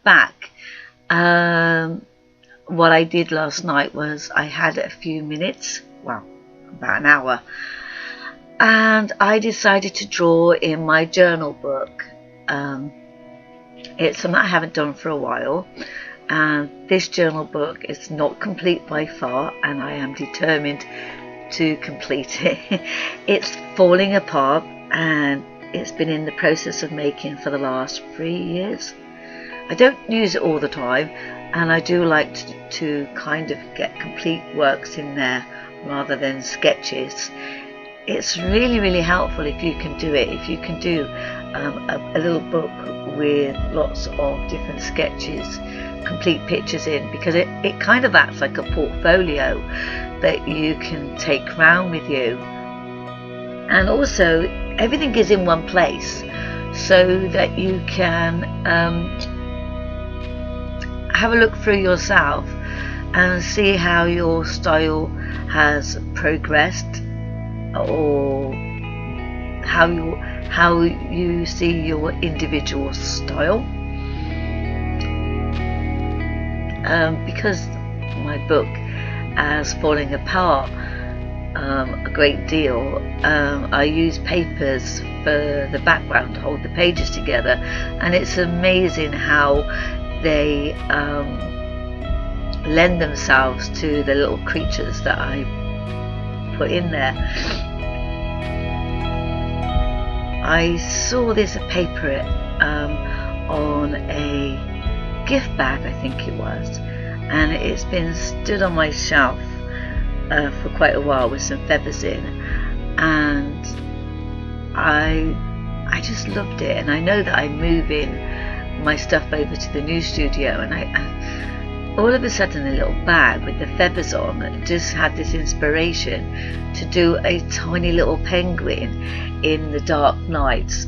back, what I did last night was I had a few minutes, well, about an hour, and I decided to draw in my journal book. It's something I haven't done for a while, and this journal book is not complete by far, and I am determined to complete it. It's falling apart, and it's been in the process of making for the last 3 years. I don't use it all the time, and I do like to kind of get complete works in there rather than sketches. It's really helpful if you can do it, if you can do a little book with lots of different sketches, complete pictures in, because it kind of acts like a portfolio that you can take around with you. And also everything is in one place, so that you can have a look through yourself and see how your style has progressed, or how you see your individual style. Because my book is falling apart a great deal, I use papers for the background to hold the pages together, and it's amazing how they lend themselves to the little creatures that I put in there. I saw this paper on a gift bag, I think it was, and it's been stood on my shelf for quite a while with some feathers in, and I just loved it. And I know that I'm moving my stuff over to the new studio, and I all of a sudden a little bag with the feathers on just had this inspiration to do a tiny little penguin in the dark nights.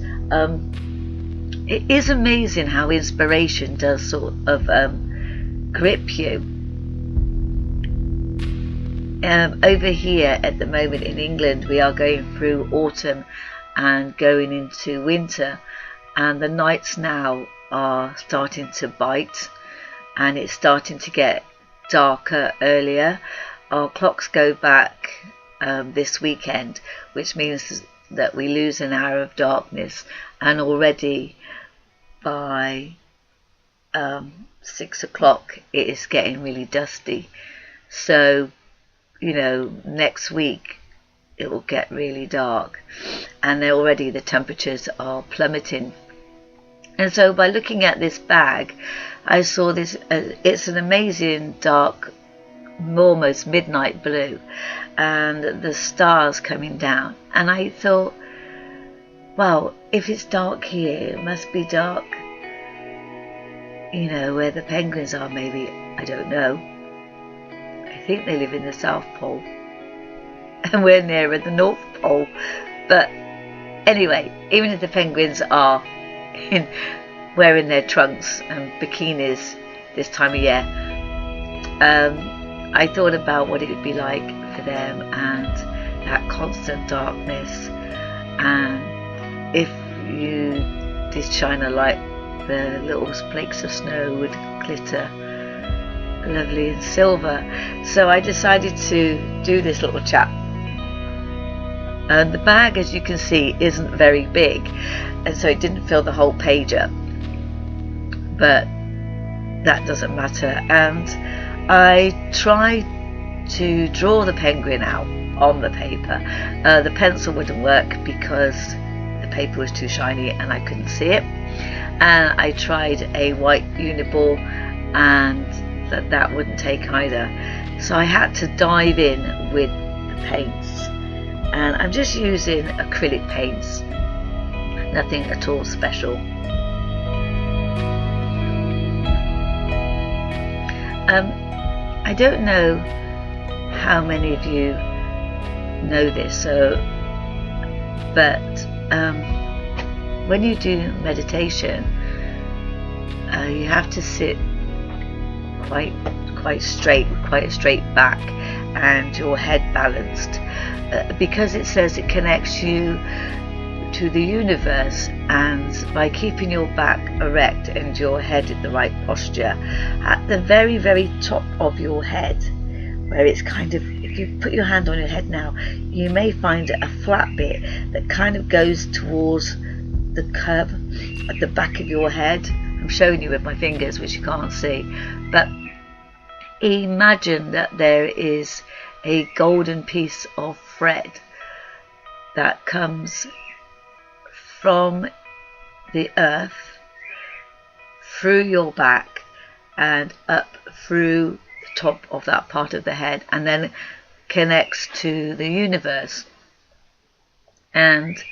It is amazing how inspiration does sort of grip you. Over here at the moment in England, we are going through autumn and going into winter, and the nights now are starting to bite, and it's starting to get darker earlier. Our clocks go back this weekend, which means that we lose an hour of darkness, and already by 6 o'clock it is getting really dusty. So, you know, next week it will get really dark, and already the temperatures are plummeting. And so by looking at this bag, I saw this, it's an amazing dark, almost midnight blue, and the stars coming down, and I thought, well, if it's dark here, it must be dark, you know, where the penguins are. Maybe, I don't know, I think they live in the South Pole and we're nearer the North Pole. But anyway, even if the penguins are wearing their trunks and bikinis this time of year, I thought about what it would be like for them, and that constant darkness, and if you did shine a light, the little flakes of snow would glitter lovely and silver. So I decided to do this little chap. And the bag, as you can see, isn't very big, and so it didn't fill the whole page up, but that doesn't matter. And I tried to draw the penguin out on the paper. The pencil wouldn't work because the paper was too shiny and I couldn't see it, and I tried a white uniball, and that wouldn't take either. So I had to dive in with the paints, and I'm just using acrylic paints, nothing at all special. I don't know how many of you know this, but when you do meditation, you have to sit quite straight, with quite a straight back, and your head balanced, because it says it connects you to the universe, and by keeping your back erect and your head in the right posture, at the very, very top of your head, where it's kind of, if you put your hand on your head now, you may find a flat bit that kind of goes towards the curve at the back of your head. I'm showing you with my fingers, which you can't see, but imagine that there is a golden piece of thread that comes from the earth through your back and up through the top of that part of the head, and then connects to the universe. And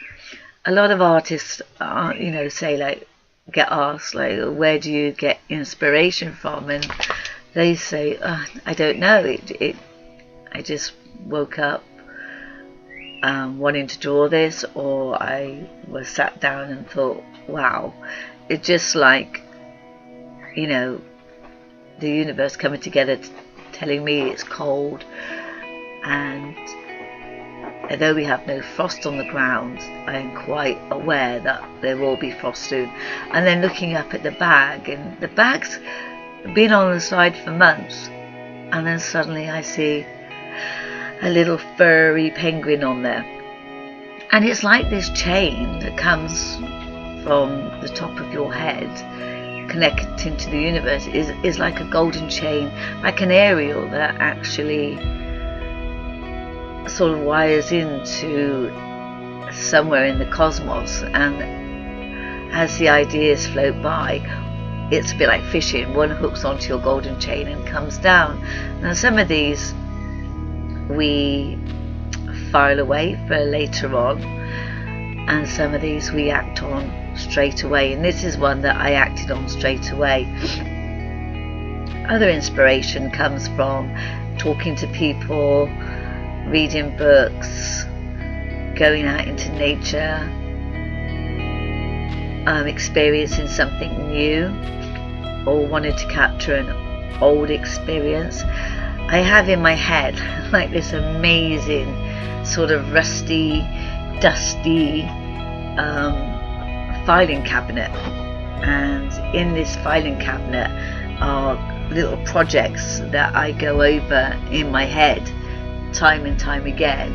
a lot of artists say, like, get asked, like, where do you get inspiration from? And they say, I don't know, I just woke up wanting to draw this, or I was sat down and thought, wow, it's just like, the universe coming together, telling me it's cold. And although we have no frost on the ground, I am quite aware that there will be frost soon. And then looking up at the bag, and the bag's been on the side for months, and then suddenly I see a little furry penguin on there, and it's like this chain that comes from the top of your head connecting to the universe, is like a golden chain, like an aerial that actually sort of wires into somewhere in the cosmos. And as the ideas float by, it's a bit like fishing. One hooks onto your golden chain and comes down. Now some of these we file away for later on, and some of these we act on straight away, and this is one that I acted on straight away. Other inspiration comes from talking to people, reading books, going out into nature, experiencing something new, or wanting to capture an old experience. I have in my head like this amazing sort of rusty, dusty filing cabinet, and in this filing cabinet are little projects that I go over in my head time and time again,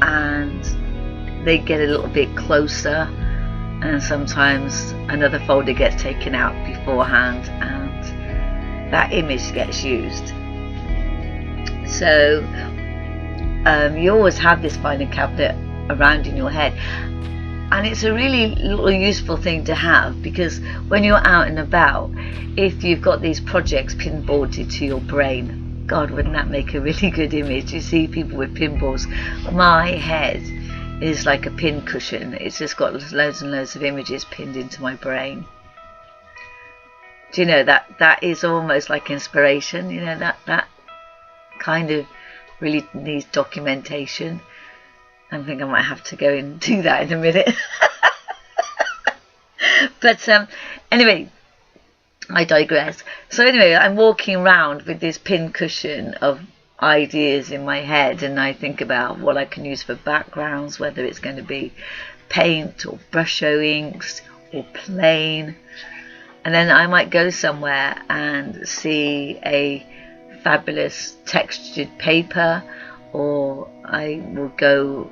and they get a little bit closer, and sometimes another folder gets taken out beforehand and that image gets used. So you always have this filing cabinet around in your head, and it's a really little useful thing to have, because when you're out and about, if you've got these projects pinboarded to your brain, God, wouldn't that make a really good image? You see people with pinboards. My head is like a pin cushion. It's just got loads and loads of images pinned into my brain. Do you know that is almost like inspiration? That kind of really needs documentation. I think I might have to go and do that in a minute. But anyway, I digress. So anyway, I'm walking around with this pin cushion of ideas in my head, and I think about what I can use for backgrounds, whether it's going to be paint or brush-o inks or plain. And then I might go somewhere and see a fabulous textured paper, or I will go,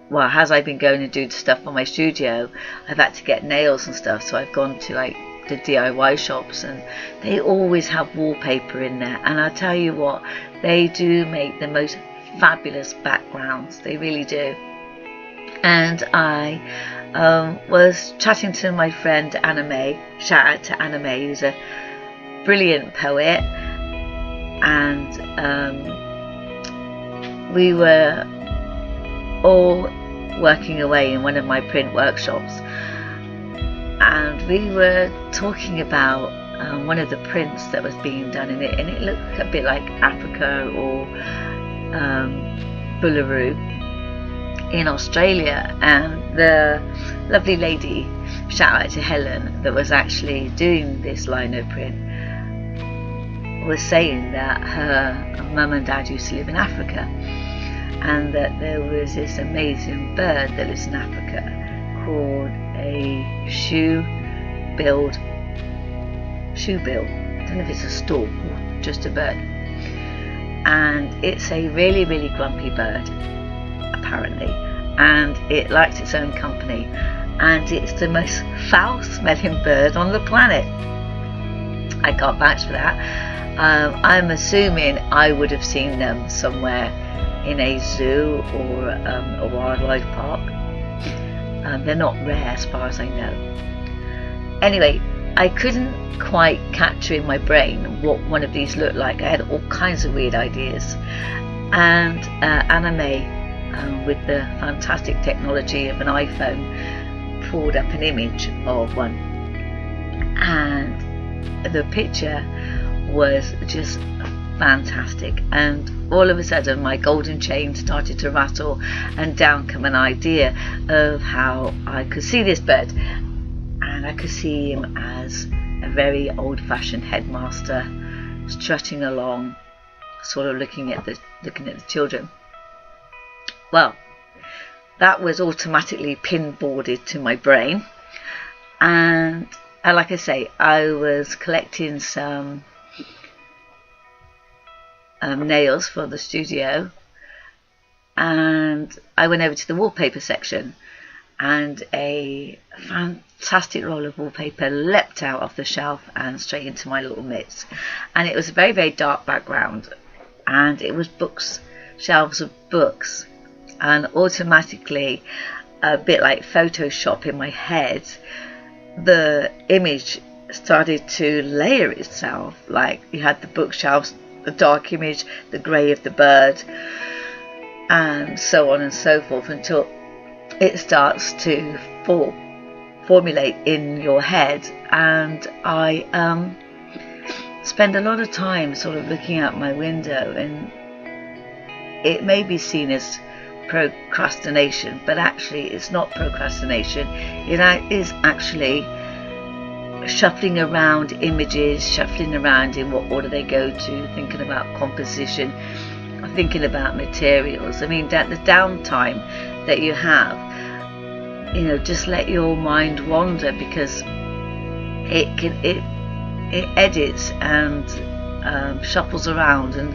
well, as I've been going to do stuff on my studio, I've had to get nails and stuff, so I've gone to like the DIY shops, and they always have wallpaper in there, and I tell you what, they do make the most fabulous backgrounds, they really do. And I was chatting to my friend Anna May, shout out to Anna May, who's a brilliant poet, and we were all working away in one of my print workshops, and we were talking about one of the prints that was being done in it, and it looked a bit like Africa or Bullaroo in Australia. And the lovely lady, shout out to Helen, that was actually doing this lino print, was saying that her mum and dad used to live in Africa, and that there was this amazing bird that lives in Africa called a shoe-billed. I don't know if it's a stork or just a bird. And it's a really, really grumpy bird, apparently, and it likes its own company, and it's the most foul-smelling bird on the planet. I can't vouch for that. I'm assuming I would have seen them somewhere in a zoo or a wildlife park. They're not rare as far as I know. Anyway, I couldn't quite capture in my brain what one of these looked like. I had all kinds of weird ideas. And anime, with the fantastic technology of an iPhone, pulled up an image of one. And the picture was just fantastic. And all of a sudden my golden chain started to rattle, and down came an idea of how I could see this bird. And I could see him as a very old-fashioned headmaster, strutting along, sort of looking at the children. Well, that was automatically pinboarded to my brain, and like I say, I was collecting some nails for the studio, and I went over to the wallpaper section, and a fantastic roll of wallpaper leapt out of the shelf and straight into my little mitts. And it was a very, very dark background, and it was books, shelves of books, and automatically, a bit like Photoshop in my head, the image started to layer itself. Like you had the bookshelves, the dark image, the grey of the bird, and so on and so forth, until it starts to formulate in your head. And I spend a lot of time sort of looking out my window, and it may be seen as procrastination, but actually it's not procrastination. It is actually shuffling around images, shuffling around in what order they go to, thinking about composition, thinking about materials. I mean, that the downtime that you have, you know, just let your mind wander, because it edits and shuffles around, and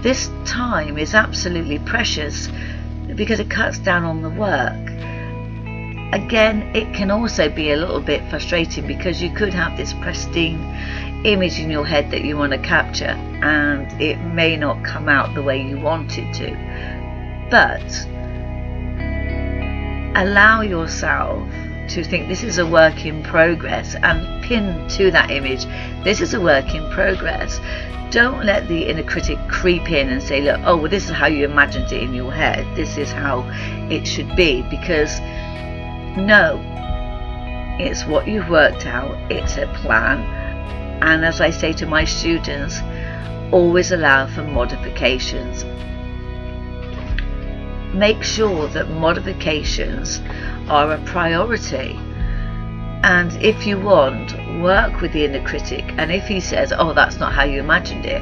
this time is absolutely precious because it cuts down on the work. Again, it can also be a little bit frustrating because you could have this pristine image in your head that you want to capture, and it may not come out the way you want it to. But allow yourself to think this is a work in progress, and pin to that image, this is a work in progress. Don't let the inner critic creep in and say, look, oh, well, this is how you imagined it in your head, this is how it should be, because no, it's what you've worked out, it's a plan. And as I say to my students, always allow for modifications. Make sure that modifications are a priority. And if you want, work with the inner critic, and if he says, oh, that's not how you imagined it,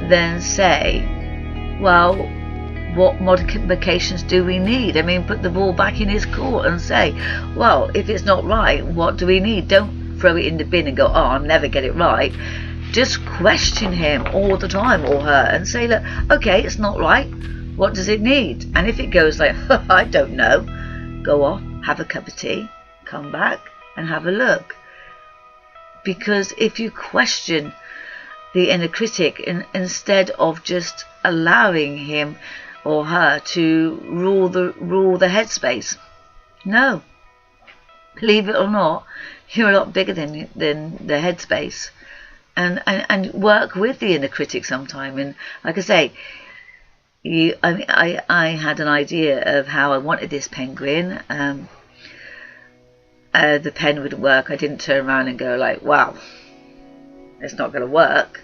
then say, well, what modifications do we need? I mean, put the ball back in his court and say, well, if it's not right, what do we need? Don't throw it in the bin and go, oh, I'll never get it right. Just question him all the time, or her, and say, look, okay, it's not right, what does it need? And if it goes like, I don't know, go off, have a cup of tea, come back and have a look. Because if you question the inner critic, instead of just allowing him or her to rule the headspace, no, believe it or not, you're a lot bigger than the headspace, and work with the inner critic sometime. And like I say, I had an idea of how I wanted this penguin. The pen wouldn't work. I didn't turn around and go like, wow, it's not going to work.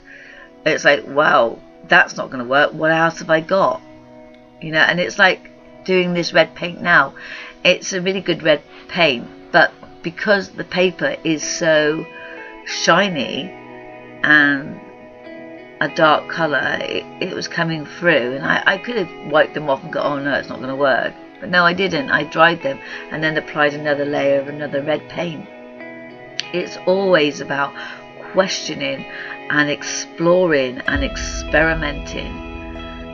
It's like, wow, that's not going to work, what else have I got? You know, and it's like doing this red paint now. It's a really good red paint, but because the paper is so shiny and a dark colour, it was coming through, and I could have wiped them off and go, oh no, it's not going to work. But no, I didn't. I dried them and then applied another layer of another red paint. It's always about questioning and exploring and experimenting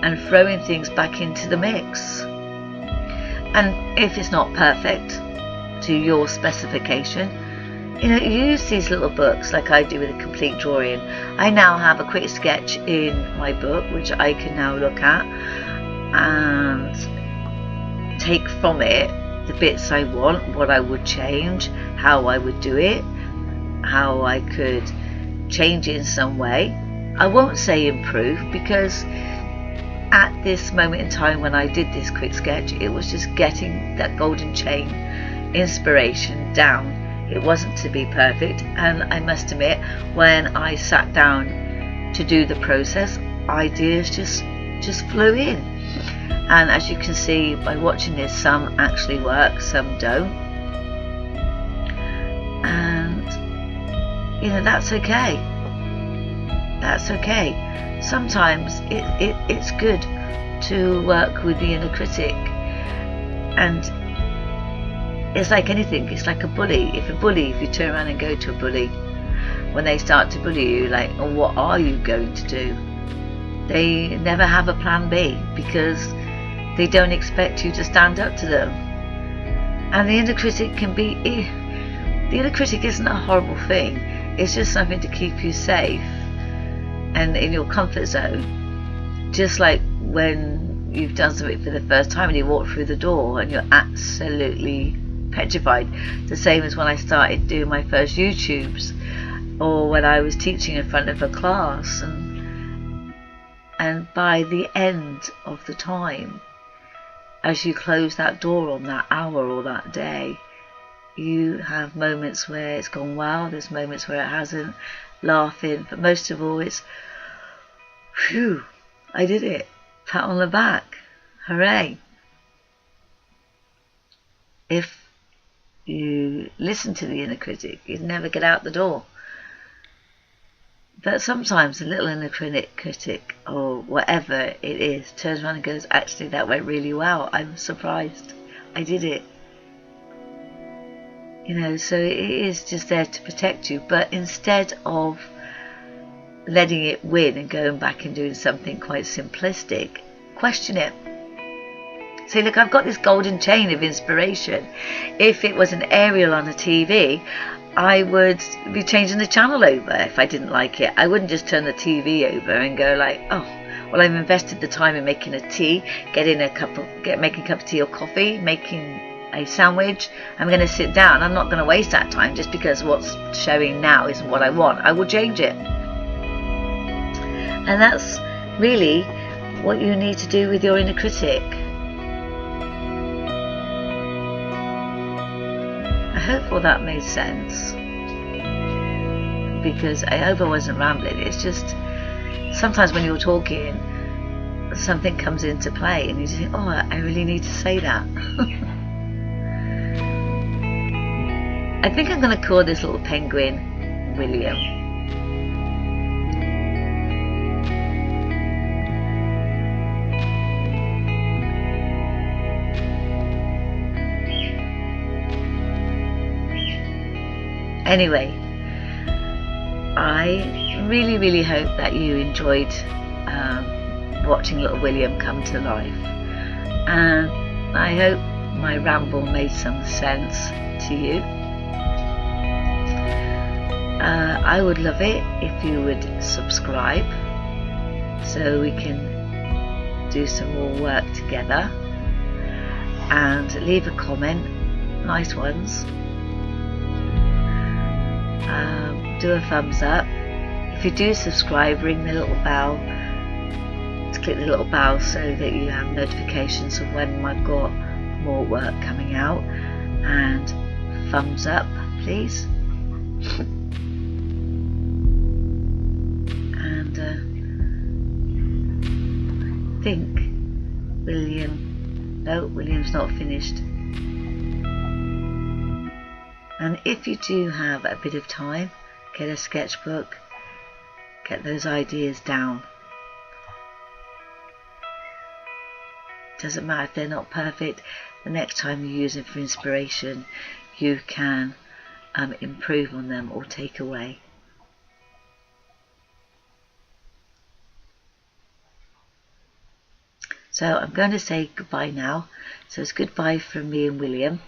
and throwing things back into the mix. And if it's not perfect to your specification, use these little books like I do with a complete drawing. I now have a quick sketch in my book which I can now look at and take from it the bits I want, what I would change, how I would do it, how I could change it in some way. I won't say improve, because at this moment in time when I did this quick sketch, it was just getting that golden chain inspiration down. It wasn't to be perfect, and I must admit, when I sat down to do the process, ideas just flew in. And as you can see by watching this, some actually work, some don't, and that's okay. That's okay. Sometimes it's good to work with the inner critic, and it's like anything. It's like a bully. If you turn around and go to a bully, when they start to bully you, like, oh, what are you going to do? They never have a plan B, because they don't expect you to stand up to them. And the inner critic the inner critic isn't a horrible thing. It's just something to keep you safe and in your comfort zone. Just like when you've done something for the first time and you walk through the door and you're absolutely petrified. The same as when I started doing my first YouTubes, or when I was teaching in front of a class, and by the end of the time, as you close that door on that hour or that day, you have moments where it's gone well, there's moments where it hasn't, laughing, but most of all it's, phew, I did it, pat on the back, hooray. If you listen to the inner critic, you'd never get out the door. But sometimes the little inner critic, or whatever it is, turns around and goes, actually that went really well, I'm surprised, I did it. So it is just there to protect you. But instead of letting it win and going back and doing something quite simplistic, question it. Say, look, I've got this golden chain of inspiration. If it was an aerial on a TV, I would be changing the channel over if I didn't like it. I wouldn't just turn the TV over and go like, oh, well, I've invested the time in making a tea, making a cup of tea or coffee, making a sandwich. I'm going to sit down. I'm not going to waste that time just because what's showing now isn't what I want. I will change it. And that's really what you need to do with your inner critic. I hope all that made sense, because I hope I wasn't rambling. It's just sometimes when you're talking, something comes into play and you just think, oh, I really need to say that. I think I'm going to call this little penguin William. Anyway, I really hope that you enjoyed watching little William come to life, and I hope my ramble made some sense to you. I would love it if you would subscribe so we can do some more work together, and leave a comment, nice ones. Do a thumbs up. If you do subscribe, ring the little bell, click the little bell so that you have notifications of when I've got more work coming out, and thumbs up please. And I think William's not finished. And if you do have a bit of time, get a sketchbook Get those ideas down. Doesn't matter if they're not perfect. The next time you use them for inspiration, you can improve on them or take away. So I'm going to say goodbye now. So it's goodbye from me and William.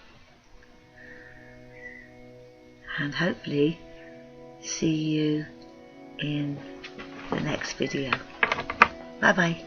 And hopefully see you in the next video. Bye bye.